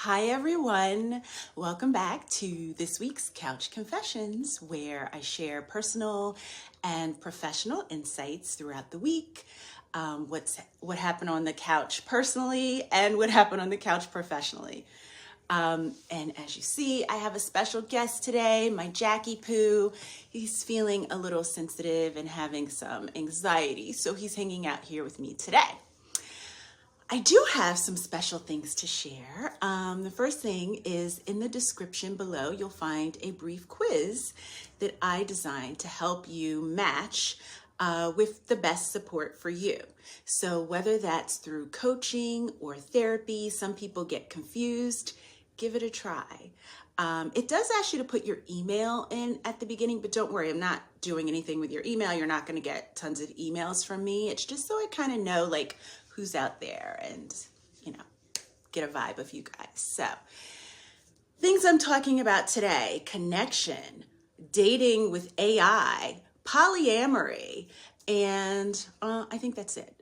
Hi everyone, welcome back to this week's Couch Confessions, where I share personal and professional insights throughout the week. What happened on the couch personally and what happened on the couch professionally. And as you see, I have a special guest today, my Jackie Poo. He's feeling a little sensitive and having some anxiety, so he's hanging out here with me today. I do have some special things to share. The first thing is in the description below, you'll find a brief quiz that I designed to help you match with the best support for you. So whether that's through coaching or therapy, some people get confused, give it a try. It does ask you to put your email in at the beginning, but don't worry, I'm not doing anything with your email. You're not going to get tons of emails from me. It's just so I kind of know who's out there and, get a vibe of you guys. So things I'm talking about today: connection, dating with AI, polyamory, and I think that's it.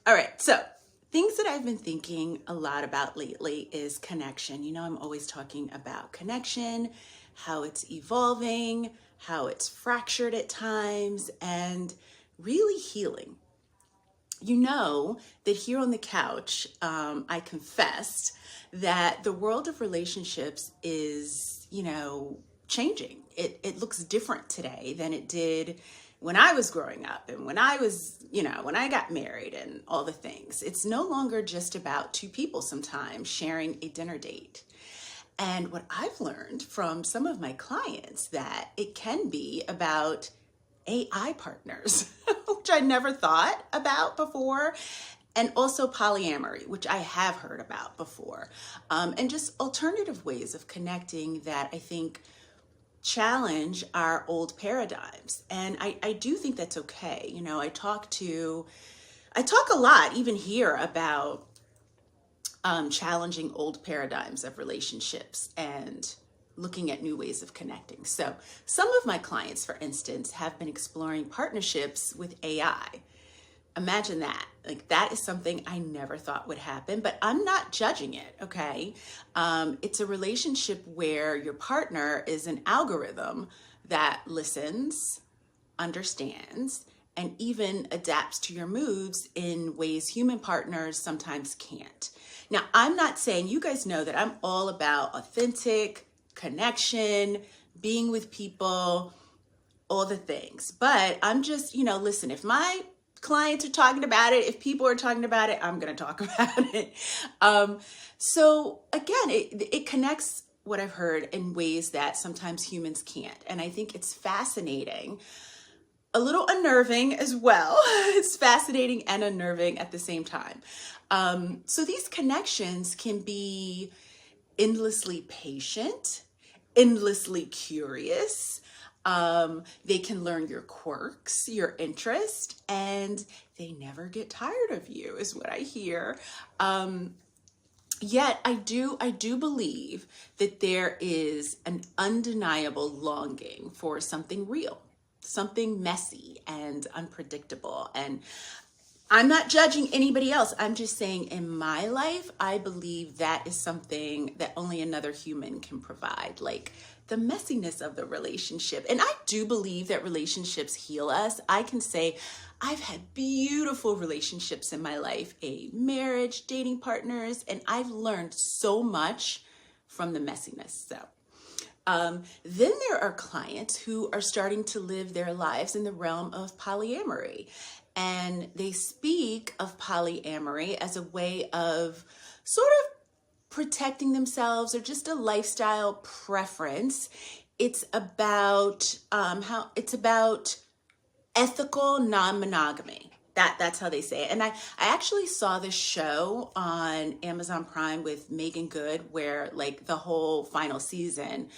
All right, so things that I've been thinking a lot about lately is connection. I'm always talking about connection, how it's evolving, how it's fractured at times, and really healing. You know that here on the couch, I confessed that the world of relationships is, changing. It looks different today than it did when I was growing up and when I was, when I got married and all the things. It's no longer just about two people sometimes sharing a dinner date. And what I've learned from some of my clients, that it can be about AI partners, which I never thought about before, and also polyamory, which I have heard about before, and just alternative ways of connecting that I think challenge our old paradigms. And I do think that's okay. I talk a lot, even here, about challenging old paradigms of relationships and looking at new ways of connecting. So some of my clients, for instance, have been exploring partnerships with AI. Imagine that. That is something I never thought would happen, but I'm not judging it, okay? It's a relationship where your partner is an algorithm that listens, understands, and even adapts to your moods in ways human partners sometimes can't. Now, I'm not saying, you guys know that I'm all about authentic connection, being with people, all the things. But I'm just, listen, if my clients are talking about it, if people are talking about it, I'm going to talk about it. So again, it connects what I've heard in ways that sometimes humans can't. And I think it's fascinating, a little unnerving as well. It's fascinating and unnerving at the same time. So these connections can be endlessly patient, endlessly curious. They can learn your quirks, your interest, and they never get tired of you, is what I hear. Yet I do believe that there is an undeniable longing for something real, something messy and unpredictable. And I'm not judging anybody else. I'm just saying, in my life, I believe that is something that only another human can provide, like the messiness of the relationship. And I do believe that relationships heal us. I can say I've had beautiful relationships in my life, a marriage, dating partners, and I've learned so much from the messiness. So then there are clients who are starting to live their lives in the realm of polyamory. And they speak of polyamory as a way of sort of protecting themselves, or just a lifestyle preference. It's about ethical non-monogamy. That's how they say it. And I actually saw this show on Amazon Prime with Megan Good, where the whole final season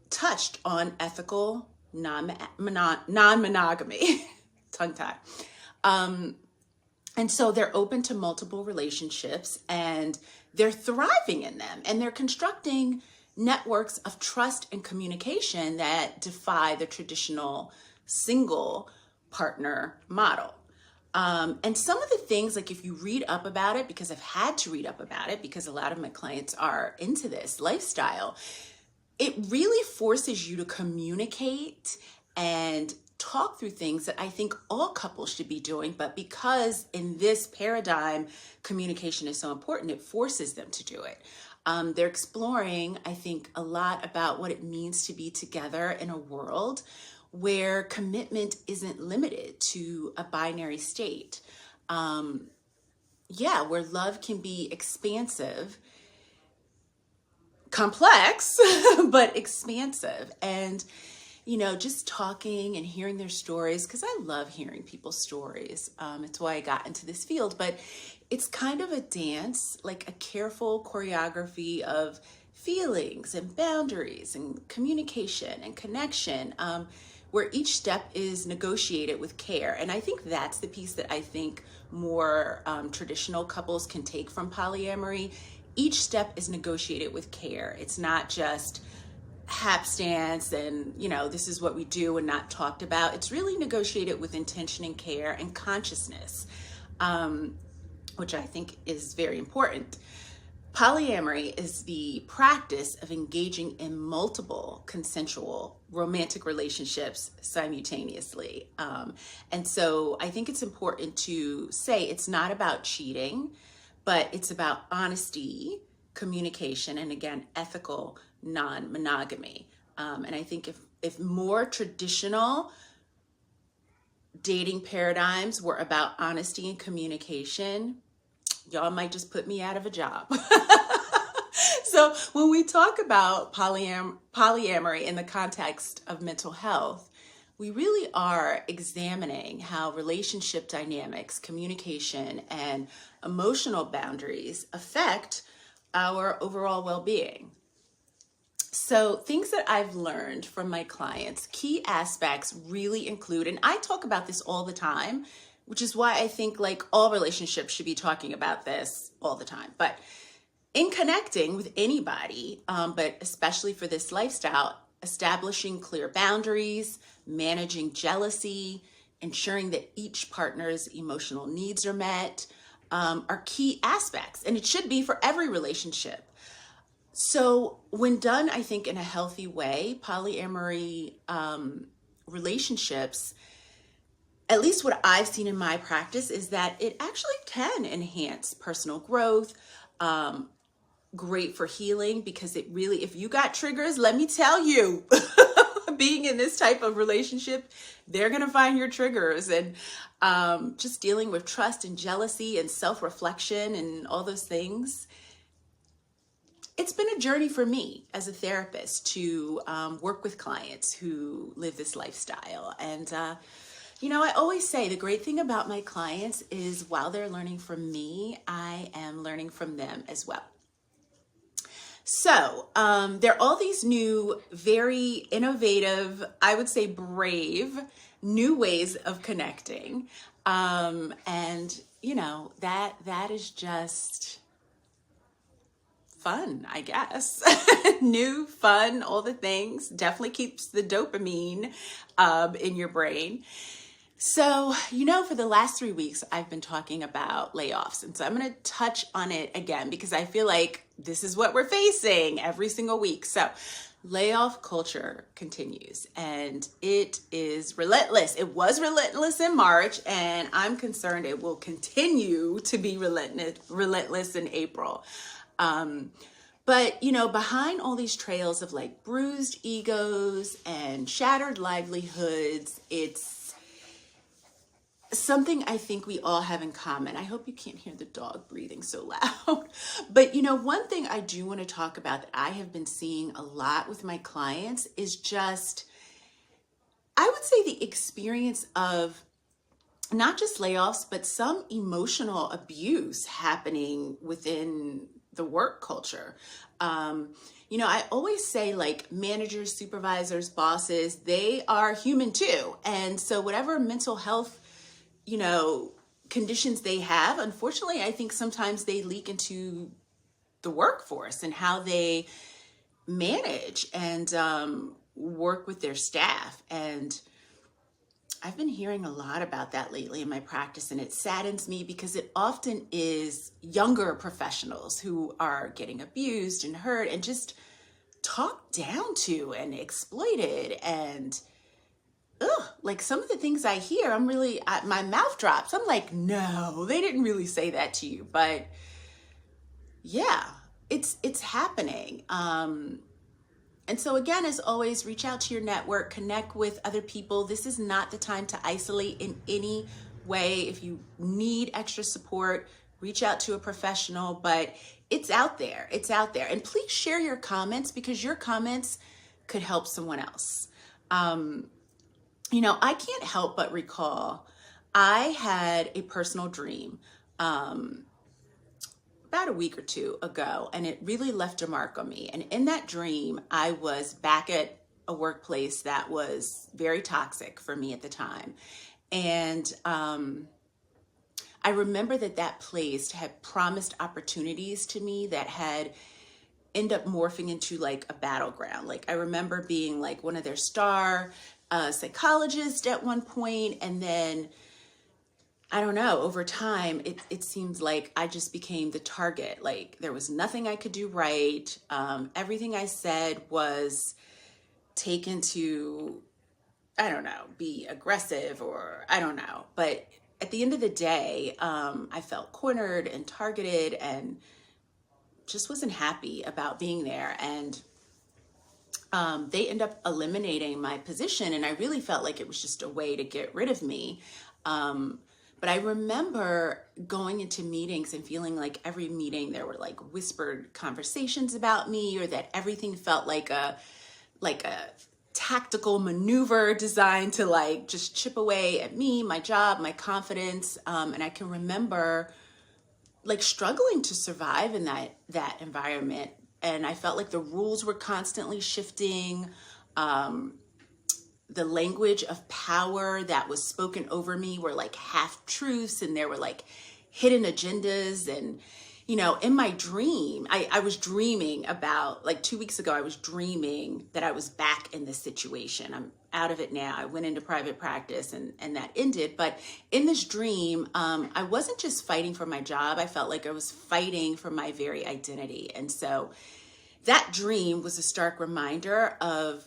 touched on ethical non-monogamy. Tongue tie. And so they're open to multiple relationships, and they're thriving in them, and they're constructing networks of trust and communication that defy the traditional single partner model. And some of the things, like if you read up about it, because I've had to read up about it because a lot of my clients are into this lifestyle, it really forces you to communicate and talk through things that I think all couples should be doing. But because in this paradigm, communication is so important, it forces them to do it. They're exploring, I think, a lot about what it means to be together in a world where commitment isn't limited to a binary state. Where love can be expansive, complex, but expansive. And, just talking and hearing their stories, because I love hearing people's stories. It's why I got into this field, but it's kind of a dance, like a careful choreography of feelings and boundaries and communication and connection, where each step is negotiated with care. And I think that's the piece that I think more traditional couples can take from polyamory. Each step is negotiated with care. It's not just hapstance and, this is what we do and not talked about. It's really negotiated with intention and care and consciousness, which I think is very important. Polyamory is the practice of engaging in multiple consensual romantic relationships simultaneously. And so I think it's important to say it's not about cheating, but it's about honesty, communication, and again, ethical non-monogamy. And I think if more traditional dating paradigms were about honesty and communication, y'all might just put me out of a job. So when we talk about polyamory in the context of mental health, we really are examining how relationship dynamics, communication, and emotional boundaries affect our overall well-being. So things that I've learned from my clients, key aspects really include, and I talk about this all the time, which is why I think like all relationships should be talking about this all the time. But in connecting with anybody, but especially for this lifestyle, establishing clear boundaries, managing jealousy, ensuring that each partner's emotional needs are met, are key aspects. And it should be for every relationship. So when done, I think in a healthy way, polyamory relationships, at least what I've seen in my practice, is that it actually can enhance personal growth, great for healing, because it really, if you got triggers, let me tell you, being in this type of relationship, they're going to find your triggers. And just dealing with trust and jealousy and self-reflection and all those things. It's been a journey for me as a therapist to work with clients who live this lifestyle. And, I always say the great thing about my clients is while they're learning from me, I am learning from them as well. So there are all these new, very innovative, I would say brave, new ways of connecting. And, that is just fun, I guess. New, fun, all the things. Definitely keeps the dopamine in your brain. So, for the last 3 weeks, I've been talking about layoffs. And so I'm going to touch on it again because I feel like this is what we're facing every single week. So layoff culture continues and it is relentless. It was relentless in March and I'm concerned it will continue to be relentless in April. But, behind all these trails of like bruised egos and shattered livelihoods, it's something I think we all have in common. I hope you can't hear the dog breathing so loud. But, one thing I do want to talk about that I have been seeing a lot with my clients is just, I would say the experience of not just layoffs, but some emotional abuse happening within the work culture. I always say like managers, supervisors, bosses, they are human too. And so whatever mental health, conditions they have, unfortunately, I think sometimes they leak into the workforce and how they manage and work with their staff. And I've been hearing a lot about that lately in my practice, and it saddens me because it often is younger professionals who are getting abused and hurt and just talked down to and exploited. And like some of the things I hear, my mouth drops. I'm like, no, they didn't really say that to you. But yeah, it's happening. And so again, as always, reach out to your network, connect with other people. This is not the time to isolate in any way. If you need extra support, reach out to a professional, but it's out there. It's out there. And please share your comments because your comments could help someone else. I can't help but recall I had a personal dream about a week or two ago, and it really left a mark on me. And in that dream, I was back at a workplace that was very toxic for me at the time. And I remember that place had promised opportunities to me that had end up morphing into like a battleground. Like I remember being like one of their star psychologists at one point, and then I don't know, over time, it seems like I just became the target. Like there was nothing I could do right. Everything I said was taken to, I don't know, be aggressive or I don't know. But at the end of the day, I felt cornered and targeted and just wasn't happy about being there. And they end up eliminating my position. And I really felt like it was just a way to get rid of me. But I remember going into meetings and feeling like every meeting there were like whispered conversations about me, or that everything felt like a tactical maneuver designed to like just chip away at me, my job, my confidence. And I can remember like struggling to survive in that environment. And I felt like the rules were constantly shifting. The language of power that was spoken over me were like half truths, and there were like hidden agendas. And, in my dream, I was dreaming about like 2 weeks ago, I was dreaming that I was back in this situation. I'm out of it now. I went into private practice and that ended. But in this dream, I wasn't just fighting for my job. I felt like I was fighting for my very identity. And so that dream was a stark reminder of,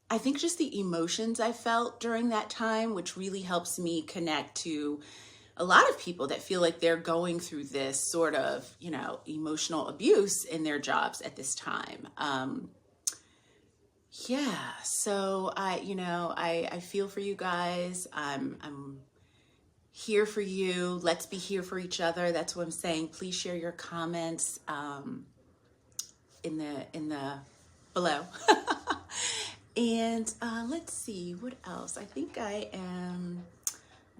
I think, just the emotions I felt during that time, which really helps me connect to a lot of people that feel like they're going through this sort of, emotional abuse in their jobs at this time. So I feel for you guys. I'm here for you. Let's be here for each other. That's what I'm saying. Please share your comments in the below. And let's see, what else? I think I am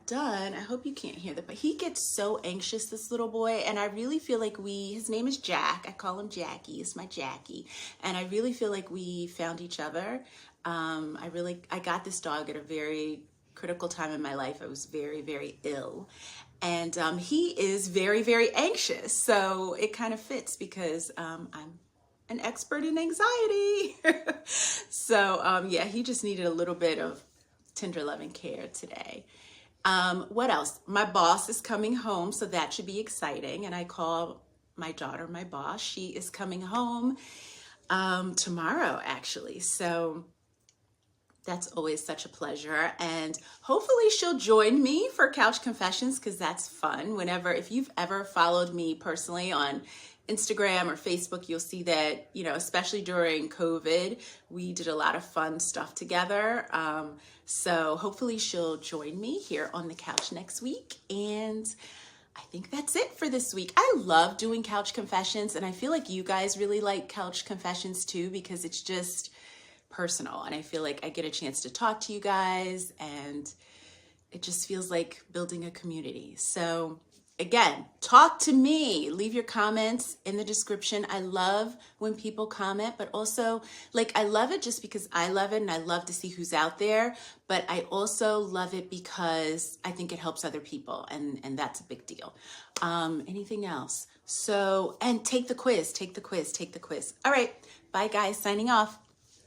done. I hope you can't hear that, but he gets so anxious, this little boy, and I really feel like his name is Jack. I call him Jackie. It's my Jackie. And I really feel like we found each other. I got this dog at a very critical time in my life. I was very, very ill. And he is very, very anxious. So it kind of fits because I'm an expert in anxiety. So he just needed a little bit of tender loving care today. What else? My boss is coming home, so that should be exciting. And I call my daughter my boss. She is coming home tomorrow, actually. So that's always such a pleasure. And hopefully she'll join me for Couch Confessions, because that's fun. If you've ever followed me personally on Instagram or Facebook, you'll see that, especially during COVID, we did a lot of fun stuff together. So hopefully she'll join me here on the couch next week. And I think that's it for this week. I love doing Couch Confessions, and I feel like you guys really like Couch Confessions too, because it's just personal. And I feel like I get a chance to talk to you guys, and it just feels like building a community. So again, talk to me. Leave your comments in the description. I love when people comment, but also I love it just because I love it and I love to see who's out there. But I also love it because I think it helps other people, and that's a big deal. Anything else? So, and take the quiz. All right. Bye guys. Signing off.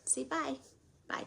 Say bye. Bye.